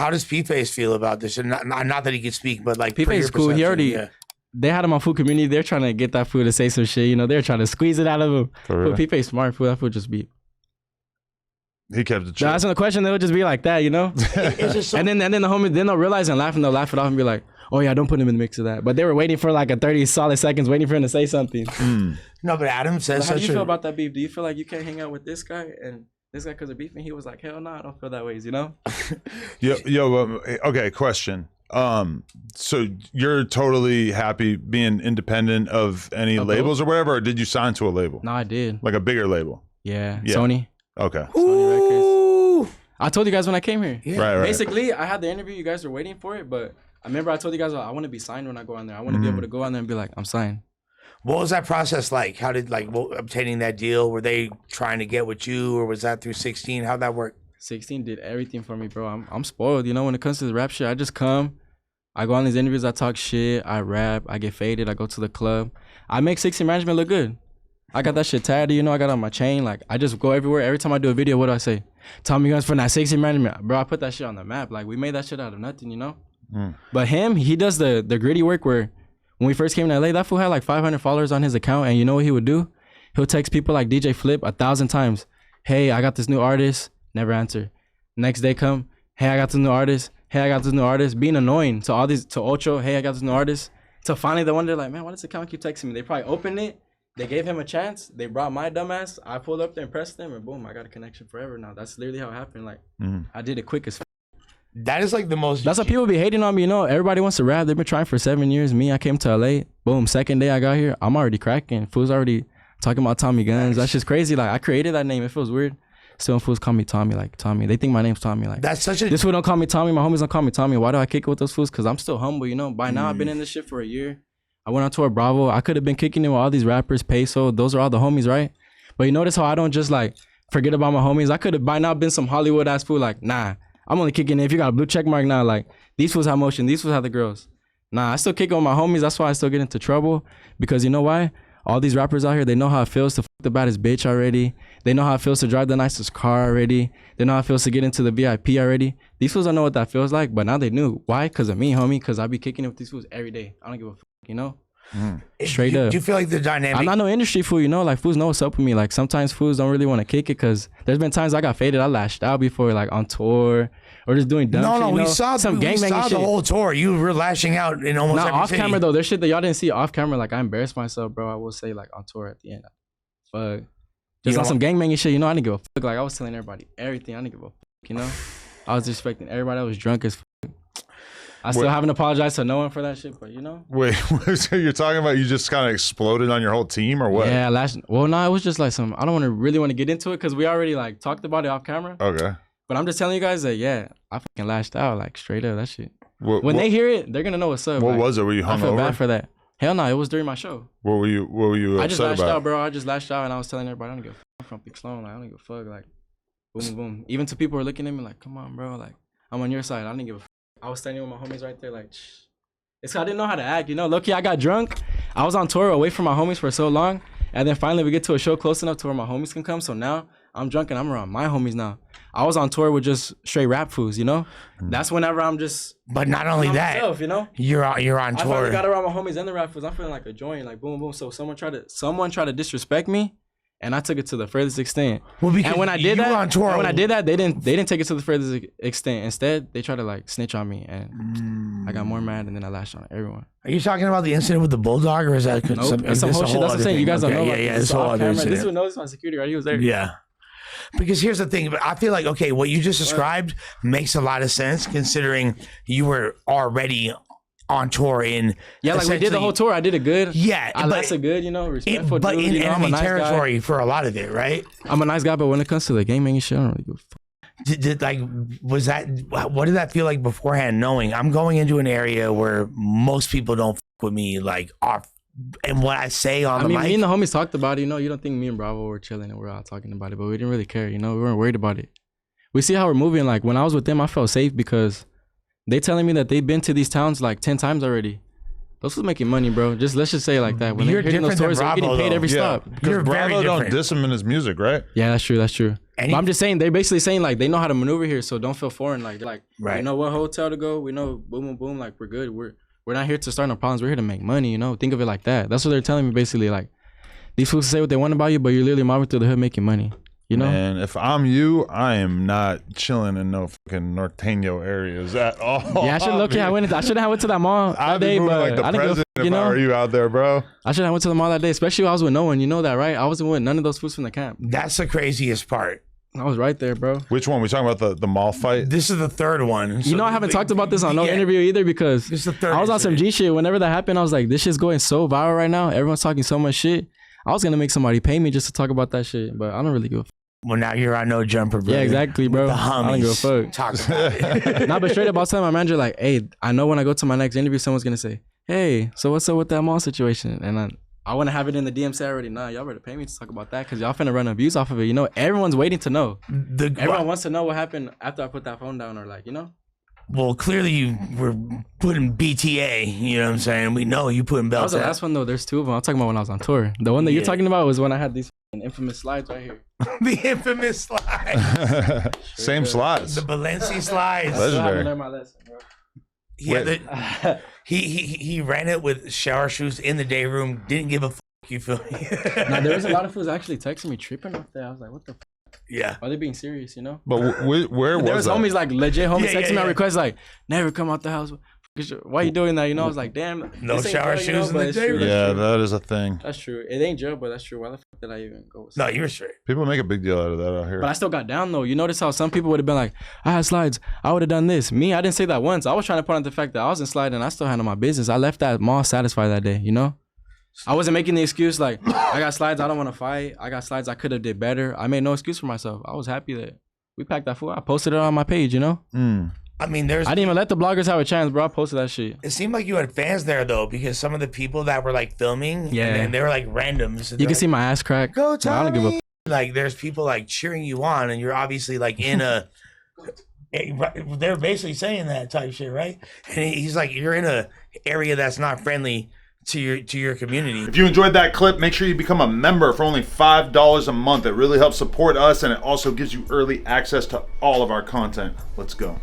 how does P-Face feel about this? And not that he could speak, but like P-Face is cool. He already they had him on Food Community. They're trying to get that fool to say some shit. You know, they're trying to squeeze it out of him. But P-Face smart fool. That fool just be. He kept it chill. Asking the question, they'll just be like that, you know. And then the homies, then they'll realize and laugh, and they'll laugh it off and be like, "Oh yeah, don't put him in the mix of that." But they were waiting for like a 30 solid seconds, waiting for him to say something. No, but Adam says. How do you feel about that beef? Do you feel like you can't hang out with this guy and this guy because of beef? And he was like, "Hell no, I don't feel that ways," you know. Okay, question. So you're totally happy being independent of any labels or whatever, or did you sign to a label? No, I did. Like a bigger label? Yeah. Sony. Okay. Sony Records. I told you guys when I came here. Yeah. Right. Basically, I had the interview. You guys were waiting for it, but I remember I told you guys I want to be signed when I go on there. I want to be able to go on there and be like, I'm signed. What was that process like? How did obtaining that deal? Were they trying to get with you, or was that through 16? How'd that work? 16 did everything for me, bro. I'm spoiled, you know. When it comes to the rap shit, I just come. I go on these interviews, I talk shit, I rap, I get faded, I go to the club. I make 16 management look good. I got that shit tatted, you know, I got it on my chain. Like, I just go everywhere. Every time I do a video, what do I say? Tommy Gunz for that 16 management. Bro, I put that shit on the map. Like, we made that shit out of nothing, you know? But he does the gritty work where when we first came to LA, that fool had like 500 followers on his account. And you know what he would do? He'll text people like DJ Flip 1,000 times. Hey, I got this new artist. Never answer. Next day come, hey, I got this new artist. Hey, I got this new artist. Being annoying to all these, to Ocho, hey, I got this new artist. So finally they wonder like, man, why does the account keep texting me? They probably opened it. They gave him a chance. They brought my dumbass. I pulled up there and pressed them and boom, I got a connection forever now. That's literally how it happened. Like, I did it quick as That is like the most. That's why people be hating on me, you know. Everybody wants to rap. They've been trying for 7 years. Me, I came to LA. Boom, second day I got here, I'm already cracking. Fools already talking about Tommy Gunz. That's just crazy. Like, I created that name. It feels weird. Still, fools call me Tommy, like Tommy. They think my name's Tommy. Like, that's such a. This fool don't call me Tommy. My homies don't call me Tommy. Why do I kick it with those fools? Because I'm still humble, you know. By now, I've been in this shit for a year. I went on tour Bravo. I could have been kicking it with all these rappers, Peso. Those are all the homies, right? But you notice how I don't just like forget about my homies. I could have by now been some Hollywood ass fool. Like, nah, I'm only kicking it if you got a blue check mark now. Like, these fools have motion. These fools have the girls. Nah, I still kick it with my homies. That's why I still get into trouble. Because you know why? All these rappers out here, they know how it feels to fuck the baddest bitch already. They know how it feels to drive the nicest car already. They know how it feels to get into the VIP already. These fools don't know what that feels like, but now they knew. Why? Because of me, homie. Because I be kicking it with these fools every day. I don't give a fuck, you know? Straight up. Do you feel like the dynamic? I'm not no industry fool, you know? Like, fools know what's up with me. Like, sometimes fools don't really want to kick it because there's been times I got faded. I lashed out before, like, on tour or just doing dumb shit. No, you we know? saw some gangbanging shit. The whole tour. You were lashing out in almost every off city. camera, though. There's shit that y'all didn't see off camera. Like, I embarrassed myself, bro. I will say, like, on tour at the end. Fuck. Just on some gangbanging shit, you know? I didn't give a fuck. Like, I was telling everybody everything. I didn't give a fuck, you know? I was disrespecting everybody. I was drunk as fuck. I still haven't apologized to no one for that shit, but you know. Wait, so you're talking about you just kind of exploded on your whole team or what? Yeah, well, no, it was just like some, I don't really want to get into it because we already like talked about it off camera. Okay. But I'm just telling you guys that, yeah, I fucking lashed out, like straight up, that shit. When they hear it, they're going to know what's up. What like, was it? Were you hungover? I feel bad for that. Hell no, it was during my show. What were you I just upset lashed about? out, bro. I just lashed out and I was telling everybody, I don't give a fuck from Big Sloan. Like, I don't give a fuck. Like, boom, boom. Even to people who are looking at me like, come on, bro. Like, I'm on your side. I didn't give a fuck. I was standing with my homies right there, like, shh. It's 'cause I didn't know how to act, you know. Low-key, I got drunk. I was on tour away from my homies for so long. And then finally we get to a show close enough to where my homies can come. So now I'm drunk and I'm around my homies now. I was on tour with just straight rap fools, you know. That's whenever I'm just. But not only that, myself, you know. You're on tour. I finally got around my homies and the rap fools. I'm feeling like a joint, like boom, boom. So someone tried to disrespect me, and I took it to the furthest extent. Well, because and when I did that, on tour, when I did that, they didn't take it to the furthest extent. Instead, they tried to like snitch on me, and I got more mad, and then I lashed on everyone. Are you talking about the incident with the bulldog, or is that nope, some whole shit? That's what I'm saying. You guys don't know. Yeah, this whole other incident. This one knows my security guard. He was there. Yeah. Because here's the thing, but I feel like, okay, what you just described makes a lot of sense considering you were already on tour in. Yeah, like we did the whole tour. I did it good. Yeah. I lasted good, you know, respectful but dude. in You know, enemy I'm a nice territory guy. for a lot of it, right? I'm a nice guy, but when it comes to the gang banging shit, I don't really give a fuck. What did that feel like beforehand, knowing I'm going into an area where most people don't fuck with me, like off. And what I say on the mic. Me and the homies talked about it. You know, you don't think me and Bravo were chilling and we're out talking about it, but we didn't really care. You know, we weren't worried about it. We see how we're moving. Like when I was with them, I felt safe because they telling me that they've been to these towns like 10 times already. Those was making money, bro. Let's just say it like that. When You're they're hitting those different stories, than they're getting Bravo, paid every though. stop. Because Bravo don't diss him in his music, right? Yeah, that's true. That's true. But I'm just saying, they're basically saying like they know how to maneuver here, so don't feel foreign. Like Right. we know what hotel to go. We know boom, boom, boom. Like we're good. We're not here to start no problems. We're here to make money. You know, think of it like that. That's what they're telling me basically. Like these fools say what they want about you, but you're literally mobbing through the hood making money. You know. And if I'm you, I am not chilling in no fucking Norteno areas at all. Yeah, I should look. I should have went to that mall that day, but like the I didn't president go. You if I know, were you out there, bro. I should have went to the mall that day, especially when I was with no one. You know that, right? I wasn't with none of those fools from the camp. That's the craziest part. I was right there, bro. Which one? We talking about the mall fight? This is the third one. You know, I haven't talked about this on no interview either because This is the third I was on some incident. G shit. Whenever that happened, I was like, this shit's going so viral right now. Everyone's talking so much shit. I was gonna make somebody pay me just to talk about that shit, but I don't really give a fuck. Well, now you're on No Jumper, bro. Yeah, exactly, bro. The I don't give a homies. fuck. Talk about it. Nah, but straight up, I was telling my manager, like, hey, I know when I go to my next interview, someone's gonna say, hey, so what's up with that mall situation? And I want to have it in the DM say already, nah, y'all better pay me to talk about that because y'all finna run abuse off of it. You know, everyone's waiting to know. Everyone wants to know what happened after I put that phone down or like, you know? Well, clearly you were putting BTA, you know what I'm saying? We know you putting That belts was the out. last one, though. There's two of them. I'm talking about when I was on tour. The one that you're Yeah. talking about was when I had these infamous slides right here. The infamous slide. Same slides. The Balenci slides. Legendary. I still haven't learned my lesson, bro. Yeah, he ran it with shower shoes in the day room. Didn't give a fuck. You feel me? Now, there was a lot of fools actually texting me tripping off there. I was like, what the fuck? Yeah. Are they being serious, you know? But where There was was that? homies like legit homies Yeah, texting yeah, me on yeah. request like, never come out the house. Why you doing that? You know, I was like, damn. No this ain't shower jail, you know, shoes in but the it's day true, room. that's Yeah, true. that is a thing. That's true. It ain't jail, but that's true. Why the fuck did I even go? No, you were straight. People make a big deal out of that out here. But I still got down though. You notice how some people would have been like, I had slides. I would have done this. Me, I didn't say that once. I was trying to point out the fact that I wasn't sliding. I still handled my business. I left that mall satisfied that day, you know? I wasn't making the excuse like, I got slides. I don't want to fight. I got slides. I could have did better. I made no excuse for myself. I was happy that we packed that food. I posted it on my page, you know? I mean, I didn't even let the bloggers have a chance, bro. I posted that shit. it seemed like you had fans there though, because some of the people that were like filming, Yeah. and they were like randoms. You can see my ass crack. Go But I don't give a Tommy. Like there's people like cheering you on, and you're obviously like in a. They're basically saying that type shit, right? And he's like, you're in a area that's not friendly to your community. If you enjoyed that clip, make sure you become a member for only $5 a month. It really helps support us, and it also gives you early access to all of our content. Let's go.